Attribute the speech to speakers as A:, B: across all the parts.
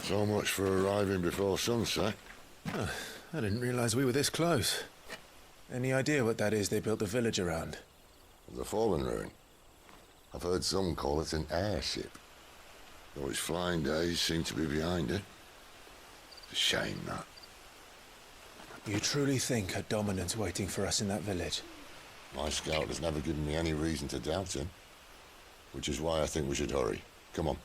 A: So much for arriving before sunset.
B: Oh, I didn't realize we were this close. Any idea what that is they built the village around?
A: The fallen ruin. I've heard some call it an airship. Though its flying days seem to be behind it. It's a shame, that.
B: You truly think a dominant's waiting for us in that village?
A: My scout has never given me any reason to doubt him. Which is why I think we should hurry. Come on.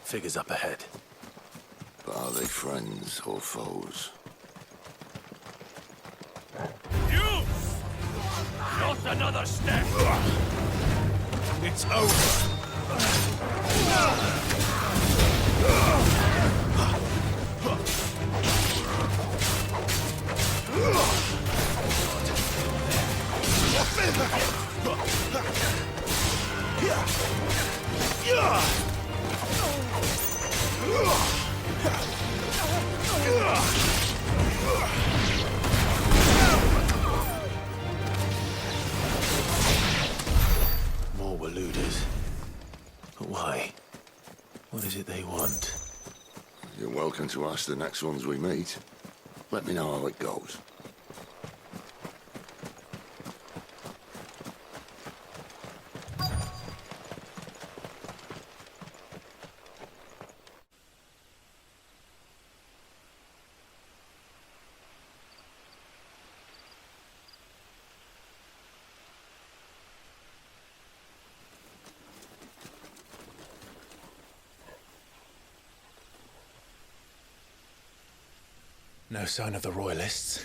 B: Figures up ahead.
A: But are they friends or foes?
C: You! Not another step! It's over!
B: More were looters. But why? What is it they want?
A: You're welcome to ask the next ones we meet. Let me know how it goes.
B: No sign of the Royalists.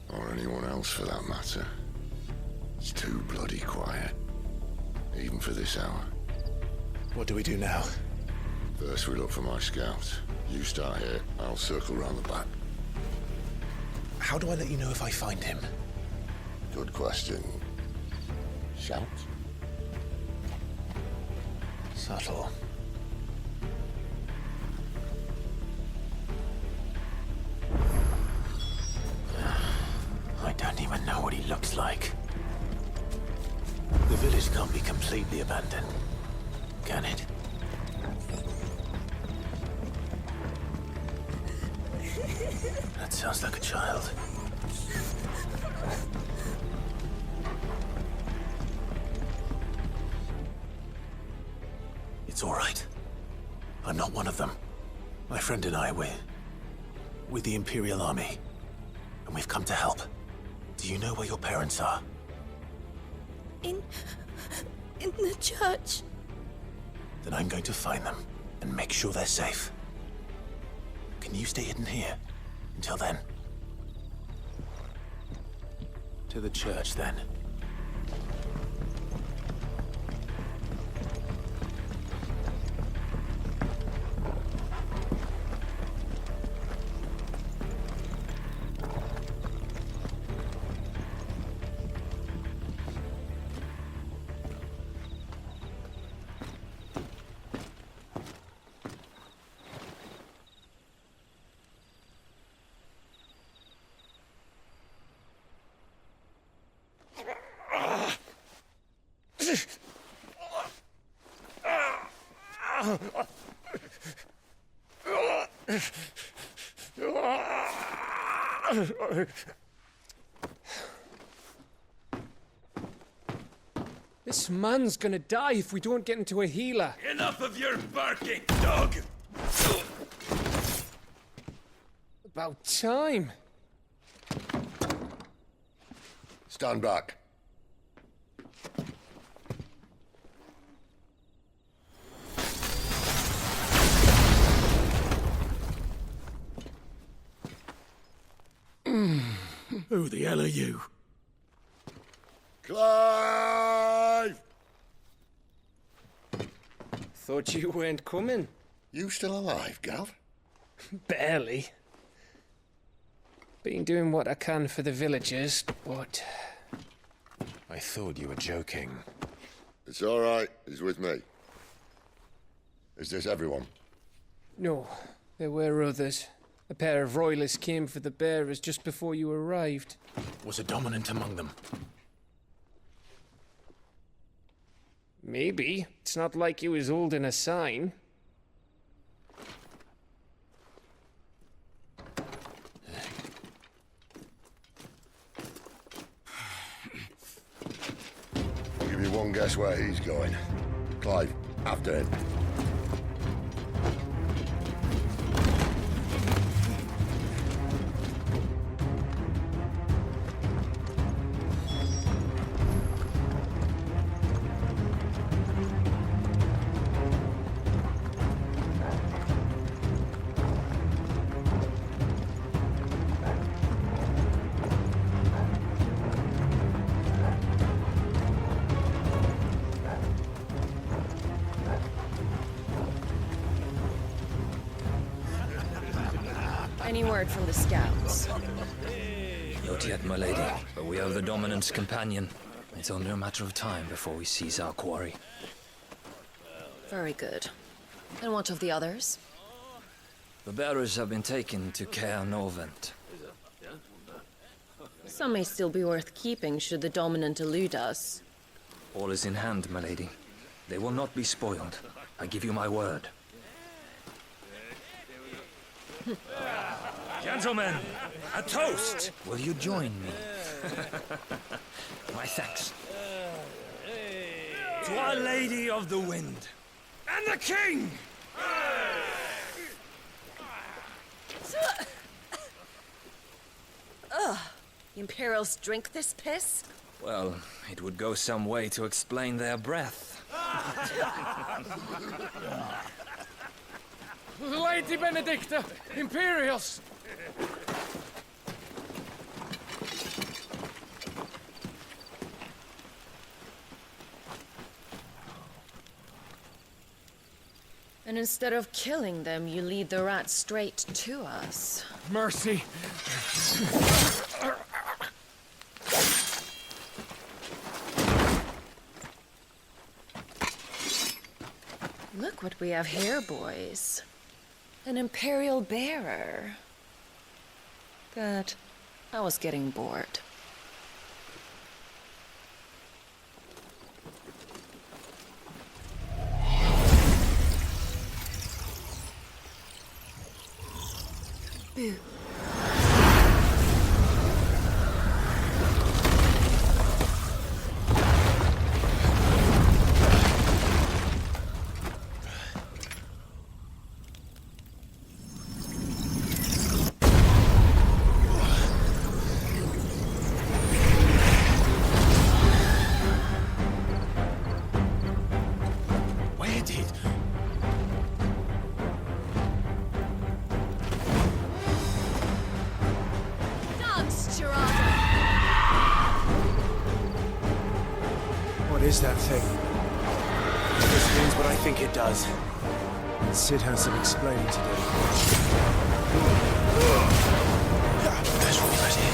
A: Or anyone else for that matter. It's too bloody quiet. Even for this hour.
B: What do we do now?
A: First we look for my scout. You start here, I'll circle round the back.
B: How do I let you know if I find him?
A: Good question. Shout?
B: Subtle. I don't even know what he looks like. The village can't be completely abandoned, can it? That sounds like a child. It's all right. I'm not one of them. My friend and I, we're with the Imperial Army, and we've come to help. Do you know where your parents are?
D: In the church.
B: Then I'm going to find them and make sure they're safe. Can you stay hidden here until then? To the church, then.
E: This man's gonna die if we don't get into a healer.
C: Enough of your barking, dog!
E: About time.
A: Stand back.
C: Who the hell are you?
A: Clive!
E: Thought you weren't coming.
A: You still alive, Gav?
E: Barely. Been doing what I can for the villagers, but...
B: I thought you were joking.
A: It's all right. He's with me. Is this everyone?
E: No, there were others. A pair of royalists came for the bearers just before you arrived.
B: Was a dominant among them?
E: Maybe. It's not like he was holding a sign.
A: I'll give you one guess where he's going. Clive, after him.
F: Any word from the scouts?
G: Not yet, my lady, but we have the dominant's companion. It's only a matter of time before we seize our quarry.
F: Very good. And what of the others?
G: The bearers have been taken to Caer Novent.
F: Some may still be worth keeping should the dominant elude us.
G: All is in hand, my lady. They will not be spoiled. I give you my word.
C: Gentlemen, a toast!
G: Will you join me? My thanks.
C: To Our Lady of the Wind. And the King!
F: Ugh. The Imperials drink this piss?
G: Well, it would go some way to explain their breath.
E: Lady Benedicta! Imperials!
F: And instead of killing them, you lead the rats straight to us.
E: Mercy!
F: Look what we have here, boys. An Imperial bearer. But I was getting bored. Boo.
B: Where did? What is that thing? This means what I think it does. Sid has some explaining to do. There's already.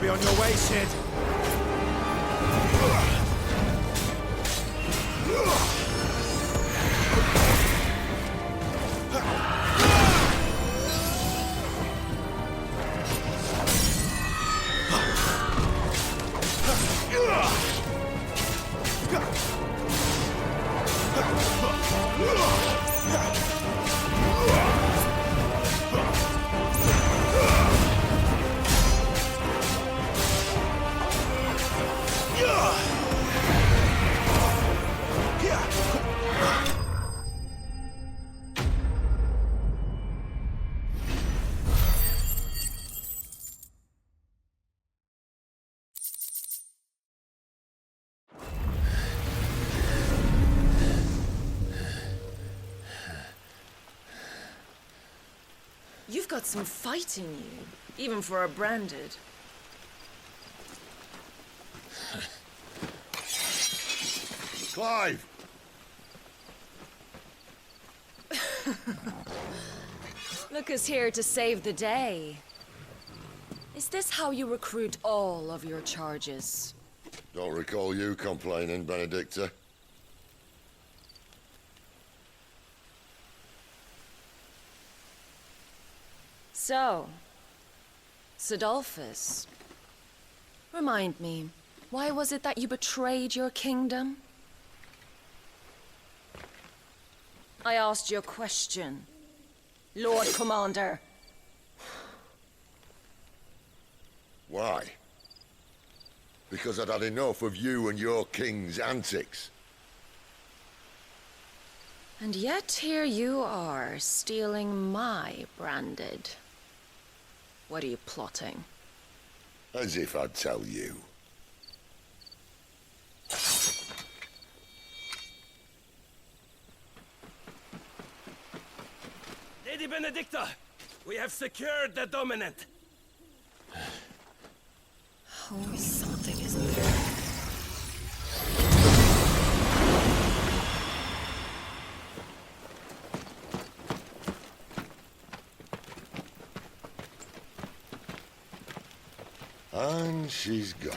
C: be on your way, Sid.
F: You've got some fight in you, even for a branded.
A: Clive!
F: Lucas here to save the day. Is this how you recruit all of your charges?
A: Don't recall you complaining, Benedicta.
F: So, Sidolphus, remind me, why was it that you betrayed your kingdom? I asked you a question, Lord Commander.
A: Why? Because I'd had enough of you and your king's antics.
F: And yet here you are, stealing my branded. What are you plotting?
A: As if I'd tell you.
C: Lady Benedicta, we have secured the dominant.
F: Always something, isn't there?
A: And she's gone.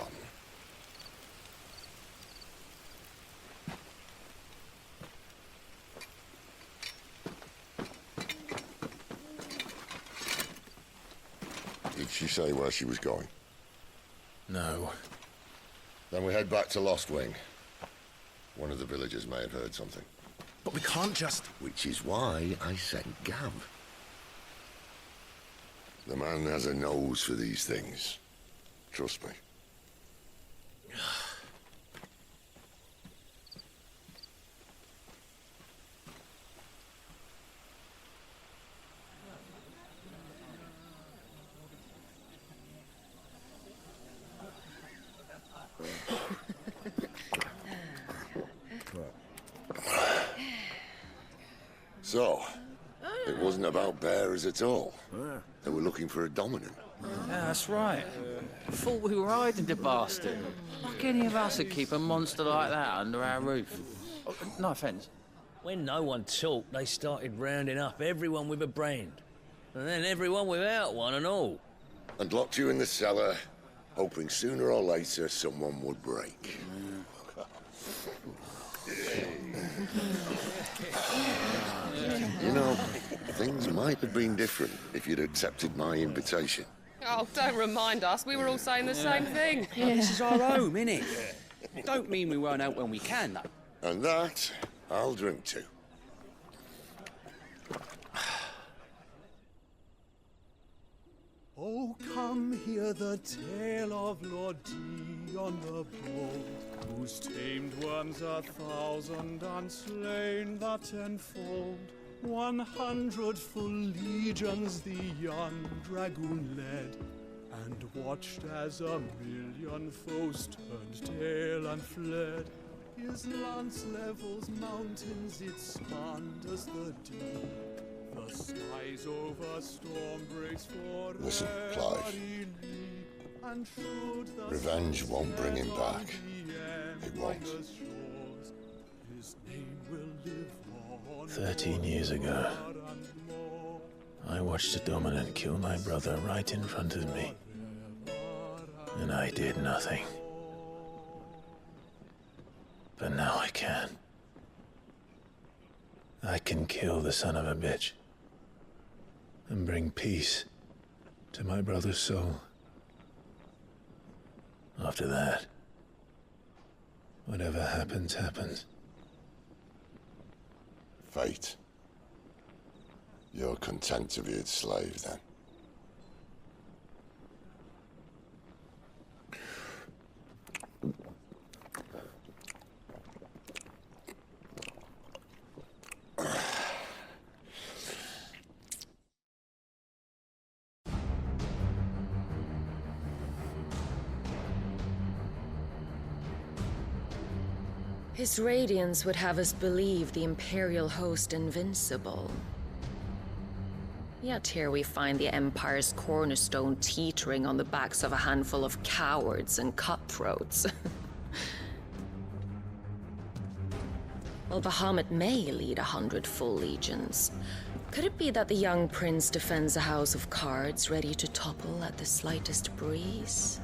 A: Did she say where she was going?
B: No.
A: Then we head back to Lost Wing. One of the villagers may have heard something.
B: But we can't just...
A: Which is why I sent Gav. The man has a nose for these things. Trust me. So, it wasn't about bearers at all. They were looking for a dominant.
H: Yeah, that's right. Thought we were hiding the bastard. Like any of us would keep a monster like that under our roof. Oh, no offence.
I: When no one talked, they started rounding up everyone with a brand. And then everyone without one and all.
A: And locked you in the cellar, hoping sooner or later someone would break. You know, things might have been different if you'd accepted my invitation.
J: Oh, don't remind us. We were all saying the same thing.
K: This is our home, innit? Don't mean we won't out when we can, though.
A: And that, I'll drink to.
L: Oh, come hear the tale of Lord Dion the Bold, whose tamed worms 1,000 and slain the tenfold. 100 full legions the young dragoon led, and watched as 1,000,000 foes turned tail and fled. His lance levels mountains, it spanned as the deep. The skies over storm breaks for
A: Listen, Clive. Revenge won't bring him back. It won't.
B: 13 years ago, I watched a dominant kill my brother right in front of me. And I did nothing. But now I can. I can kill the son of a bitch. And bring peace to my brother's soul. After that, whatever happens, happens.
A: Fate. You're content to be its slave, then?
F: His radiance would have us believe the Imperial host invincible. Yet here we find the Empire's cornerstone teetering on the backs of a handful of cowards and cutthroats. While Bahamut may lead 100 full legions, could it be that the young prince defends a house of cards ready to topple at the slightest breeze?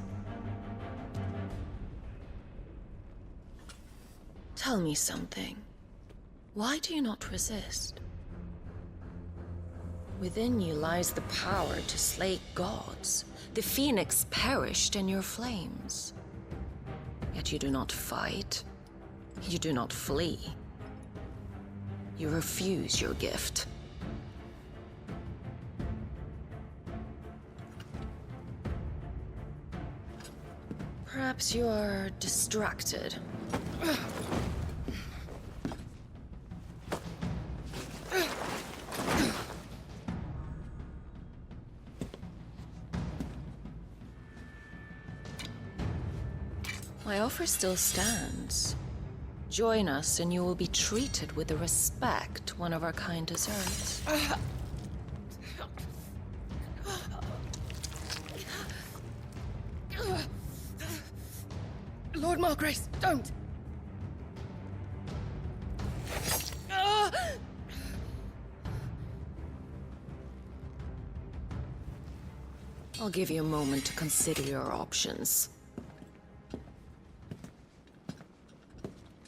F: Tell me something. Why do you not resist? Within you lies the power to slay gods. The phoenix perished in your flames. Yet you do not fight. You do not flee. You refuse your gift. Perhaps you are distracted. My offer still stands. Join us and you will be treated with the respect one of our kind deserves.
J: Lord Margrace, don't!
F: I'll give you a moment to consider your options.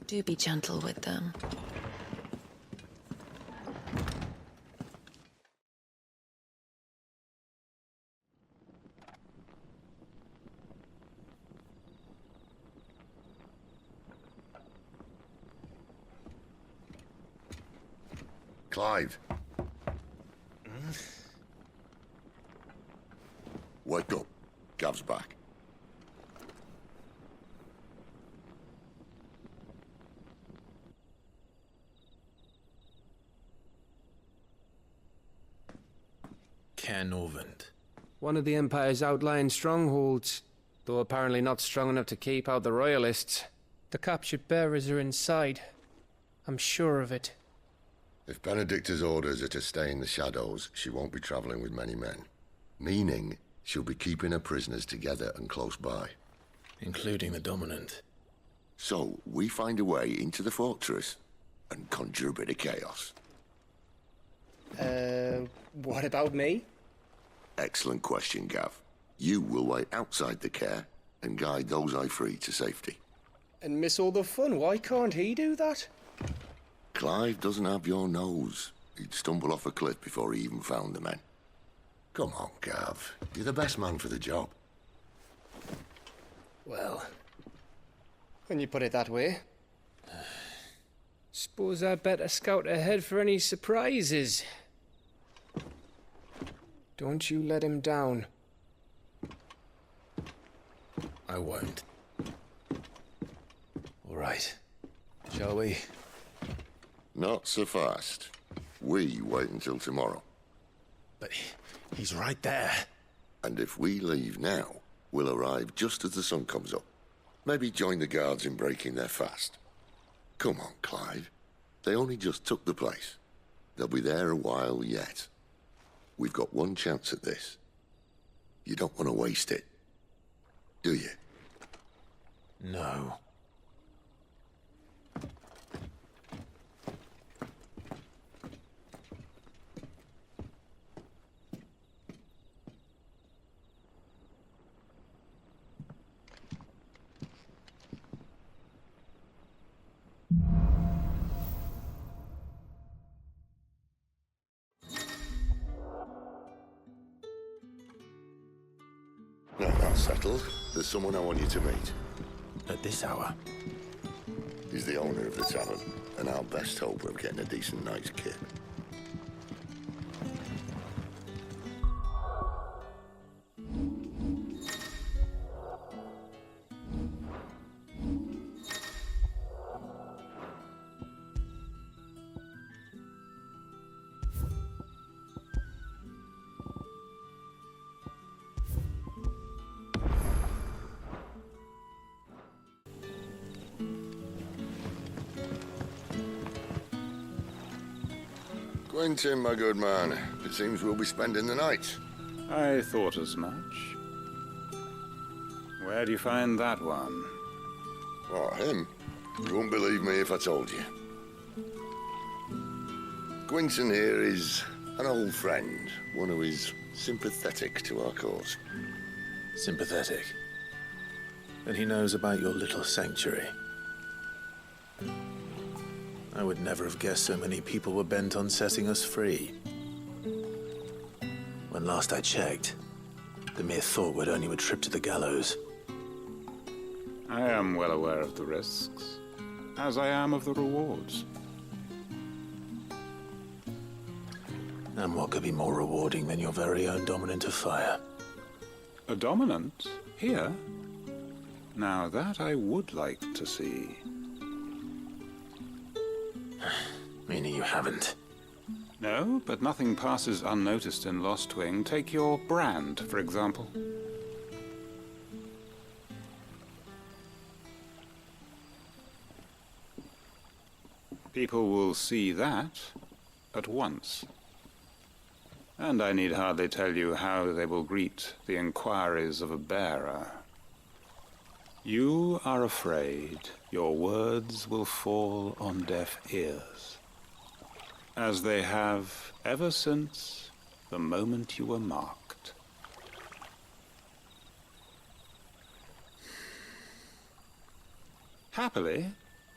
F: Do be gentle with them.
A: Clive. Wake up. Gav's back.
B: Canovant.
E: One of the Empire's outlying strongholds, though apparently not strong enough to keep out the Royalists. The captured bearers are inside. I'm sure of it.
A: If Benedicta's orders are to stay in the shadows, she won't be traveling with many men. Meaning, she'll be keeping her prisoners together and close by.
B: Including the Dominant.
A: So, we find a way into the fortress and conjure a bit of chaos.
E: What about me?
A: Excellent question, Gav. You will wait outside the care and guide those I free to safety.
E: And miss all the fun. Why can't he do that?
A: Clive doesn't have your nose. He'd stumble off a cliff before he even found the men. Come on, Gav. You're the best man for the job.
E: Well, when you put it that way. Suppose I'd better scout ahead for any surprises. Don't you let him down.
B: I won't. All right. Shall we?
A: Not so fast. We wait until tomorrow.
B: But he's right there.
A: And if we leave now, we'll arrive just as the sun comes up. Maybe join the guards in breaking their fast. Come on, Clive. They only just took the place. They'll be there a while yet. We've got one chance at this. You don't want to waste it, do you?
B: No.
A: Settled. There's someone I want you to meet.
B: At this hour?
A: He's the owner of the tavern, and our best hope of getting a decent night's kip. Quentin, my good man. It seems we'll be spending the night.
L: I thought as much. Where do you find that one?
A: Oh, him? You wouldn't believe me if I told you. Quentin here is an old friend, one who is sympathetic to our cause.
B: Sympathetic? And he knows about your little sanctuary. I would never have guessed so many people were bent on setting us free. When last I checked, the mere thought would earn you a trip to the gallows.
L: I am well aware of the risks, as I am of the rewards.
B: And what could be more rewarding than your very own dominant of fire?
L: A dominant? Here? Now that I would like to see.
B: Meaning you haven't?
L: No, but nothing passes unnoticed in Lostwing. Take your brand, for example. People will see that at once. And I need hardly tell you how they will greet the inquiries of a bearer. You are afraid your words will fall on deaf ears, as they have ever since the moment you were marked. Happily,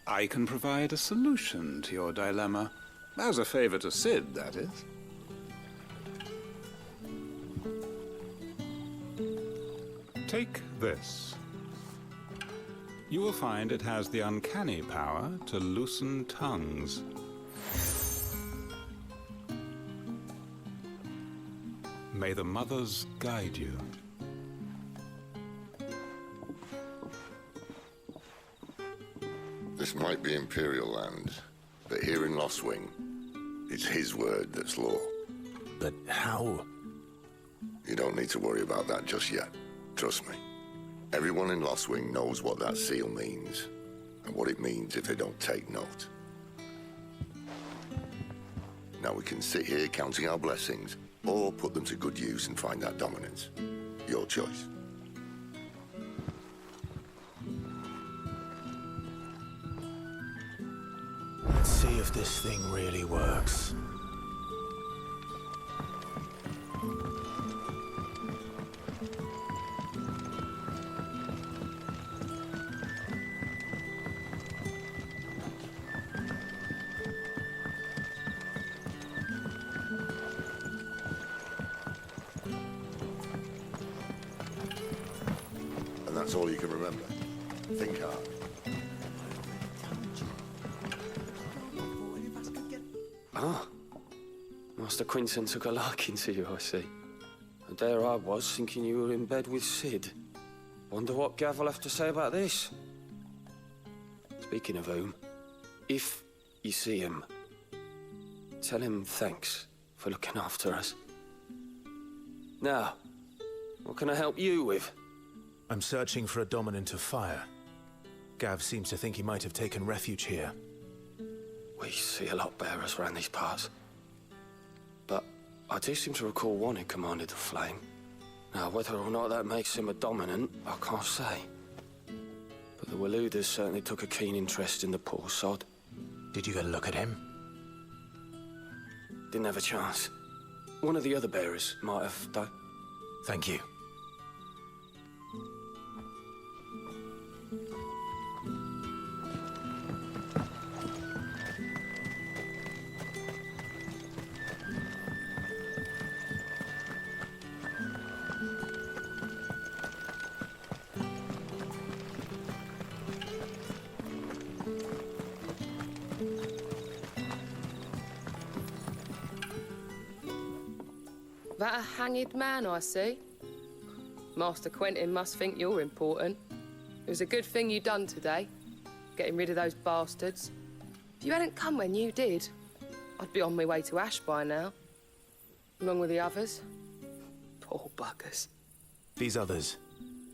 L: I can provide a solution to your dilemma, as a favor to Sid, that is. Take this. You will find it has the uncanny power to loosen tongues. May the mothers guide you.
A: This might be Imperial land, but here in Lostwing, it's his word that's law.
B: But how?
A: You don't need to worry about that just yet. Trust me. Everyone in Lostwing knows what that seal means, and what it means if they don't take note. Now we can sit here counting our blessings, or put them to good use and find that dominance. Your choice.
B: Let's see if this thing really works.
A: And that's all you can remember. Think hard.
E: Ah, Master Quinton took a liking to you, I see. And there I was, thinking you were in bed with Sid. Wonder what Gav will have to say about this. Speaking of whom, if you see him, tell him thanks for looking after us. Now, what can I help you with?
B: I'm searching for a dominant of fire. Gav seems to think he might have taken refuge here.
E: We see a lot bearers around these parts. But I do seem to recall one who commanded the flame. Now, whether or not that makes him a dominant, I can't say. But the Waluders certainly took a keen interest in the poor sod.
B: Did you get a look at him?
E: Didn't have a chance. One of the other bearers might have, though.
B: Thank you.
J: That a hanged man, I see. Master Quentin must think you're important. It was a good thing you done today, getting rid of those bastards. If you hadn't come when you did, I'd be on my way to Ash by now, along with the others. Poor buggers.
B: These others,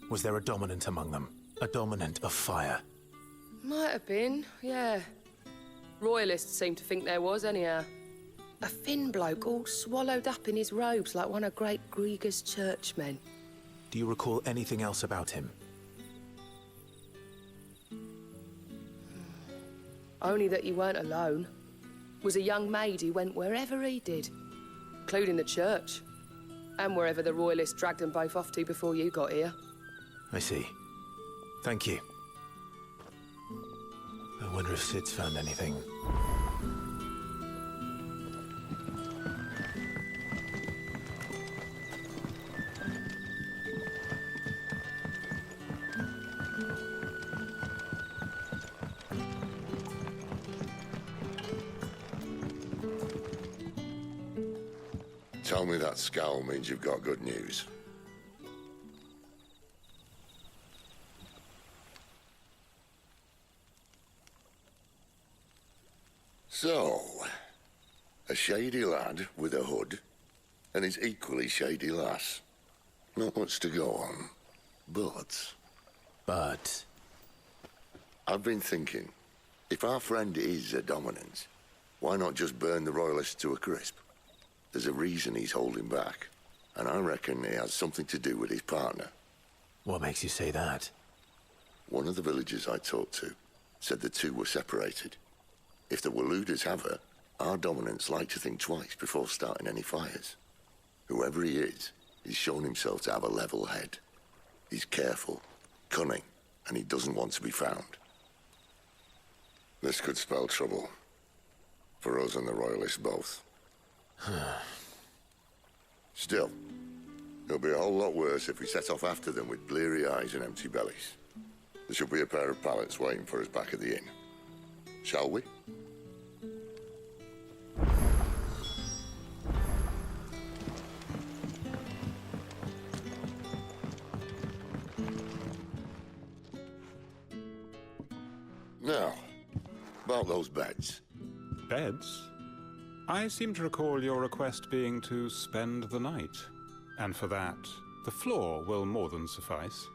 B: was there a dominant among them? A dominant of fire?
J: Might have been, yeah. Royalists seem to think there was, anyhow. A thin bloke all swallowed up in his robes like one of Great Grieger's churchmen.
B: Do you recall anything else about him?
J: Only that he weren't alone. Was a young maid who went wherever he did, including the church, and wherever the Royalists dragged them both off to before you got here.
B: I see. Thank you. I wonder if Sid's found anything.
A: Tell me that scowl means you've got good news. So, a shady lad with a hood, and his equally shady lass. Not much to go on, but... I've been thinking, if our friend is a dominant, why not just burn the Royalists to a crisp? There's a reason he's holding back, and I reckon it has something to do with his partner.
B: What makes you say that?
A: One of the villagers I talked to said the two were separated. If the Waluders have her, our dominants like to think twice before starting any fires. Whoever he is, he's shown himself to have a level head. He's careful, cunning, and he doesn't want to be found. This could spell trouble. For us and the Royalists both. Still, it'll be a whole lot worse if we set off after them with bleary eyes and empty bellies. There should be a pair of pallets waiting for us back at the inn. Shall we? Now, about those beds.
L: Beds? I seem to recall your request being to spend the night. And for that, the floor will more than suffice.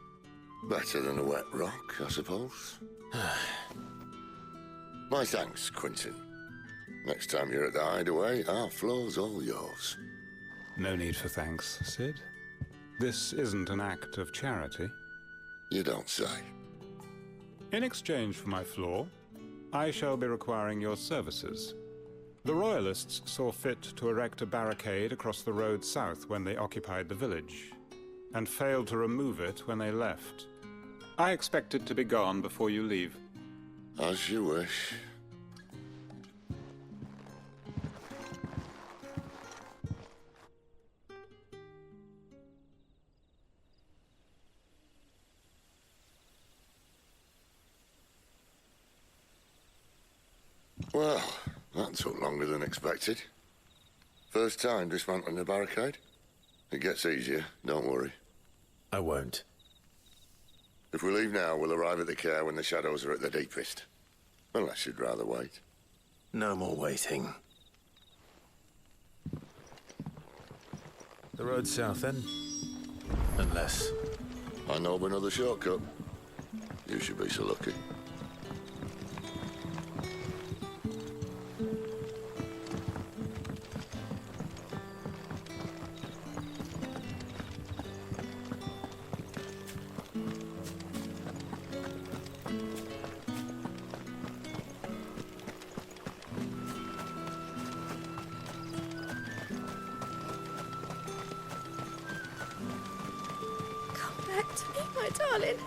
A: Better than a wet rock, I suppose. My thanks, Quentin. Next time you're at the hideaway, our floor's all yours.
L: No need for thanks, Sid. This isn't an act of charity.
A: You don't say.
L: In exchange for my floor, I shall be requiring your services. The Royalists saw fit to erect a barricade across the road south when they occupied the village, and failed to remove it when they left. I expect it to be gone before you leave.
A: As you wish. Well, that took longer than expected. First time dismantling the barricade? It gets easier, don't worry.
B: I won't.
A: If we leave now, we'll arrive at the care when the shadows are at their deepest. Unless you'd rather wait.
B: No more waiting. The road south, then? Unless...
A: I know of another shortcut. You should be so lucky.
D: Back to me, my darling.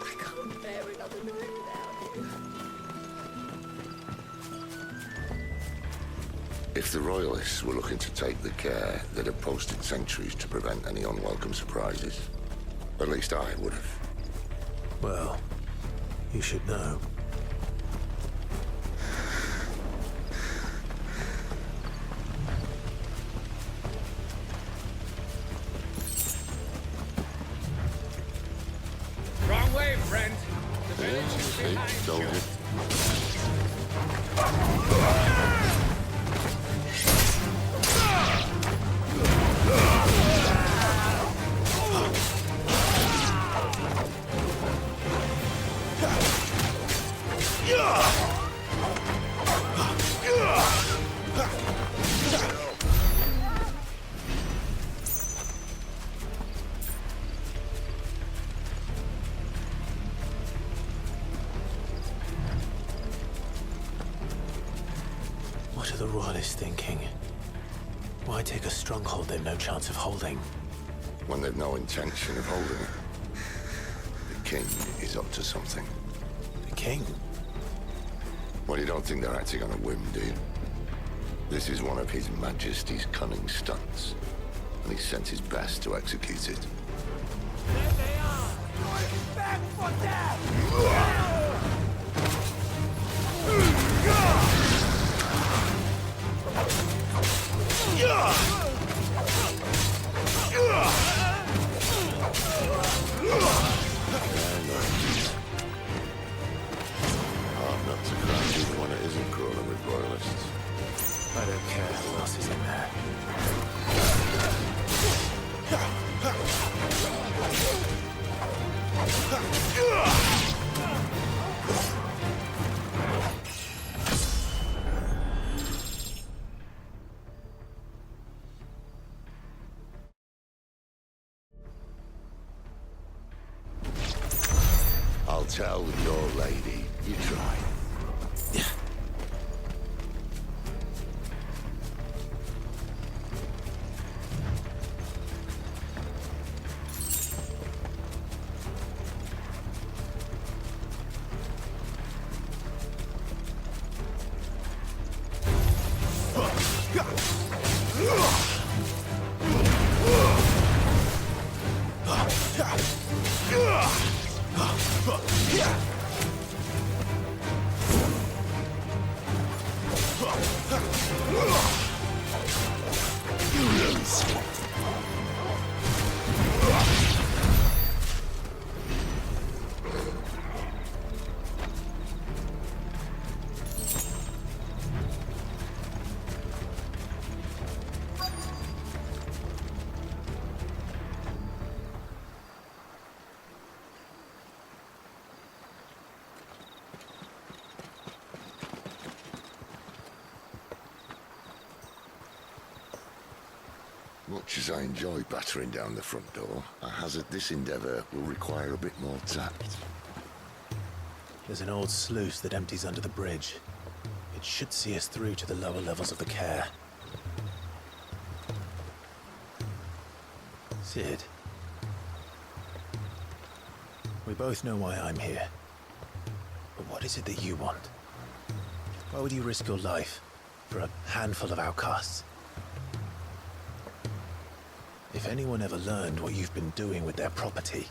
D: I can't bear another night without you.
A: If the Royalists were looking to take the care, they'd have posted sentries to prevent any unwelcome surprises. At least I would have.
B: Well, you should know.
A: it.
B: What are the Royalists thinking? Why take a stronghold they've no chance of holding?
A: When they've no intention of holding it. The king is up to something.
B: The king?
A: Well, you don't think they're acting on a whim, do you? This is one of His Majesty's cunning stunts, and he sent his best to execute it.
C: There they are! Going back for death!
A: Hard not to crash even when it isn't crawling with royalists.
B: I don't care who else is in there.
A: I'll tell your lady. You try. Much as I enjoy battering down the front door, I hazard this endeavour will require a bit more tact.
B: There's an old sluice that empties under the bridge. It should see us through to the lower levels of the care. Sid. We both know why I'm here. But what is it that you want? Why would you risk your life for a handful of outcasts? If anyone ever learned what you've been doing with their property...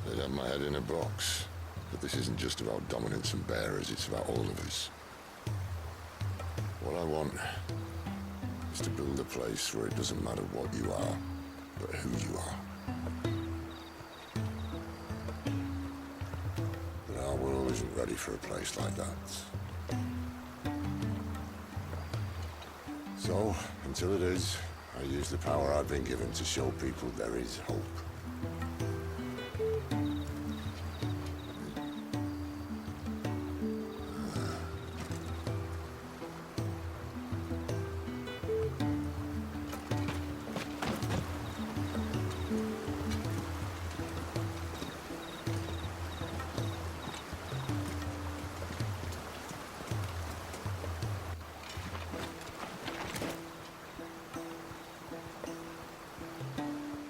A: They'd have my head in a box. But this isn't just about dominance and bearers, it's about all of us. What I want is to build a place where it doesn't matter what you are, but who you are. But our world isn't ready for a place like that. So, until it is, I use the power I've been given to show people there is hope.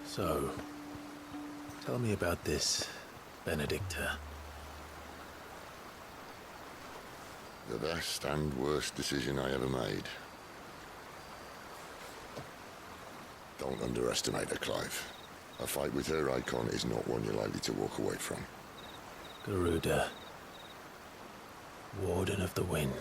B: So, tell me about this Benedicta.
A: The best and worst decision I ever made. Don't underestimate her, Clive. A fight with her icon is not one you're likely to walk away from.
B: Garuda. Warden of the Wind.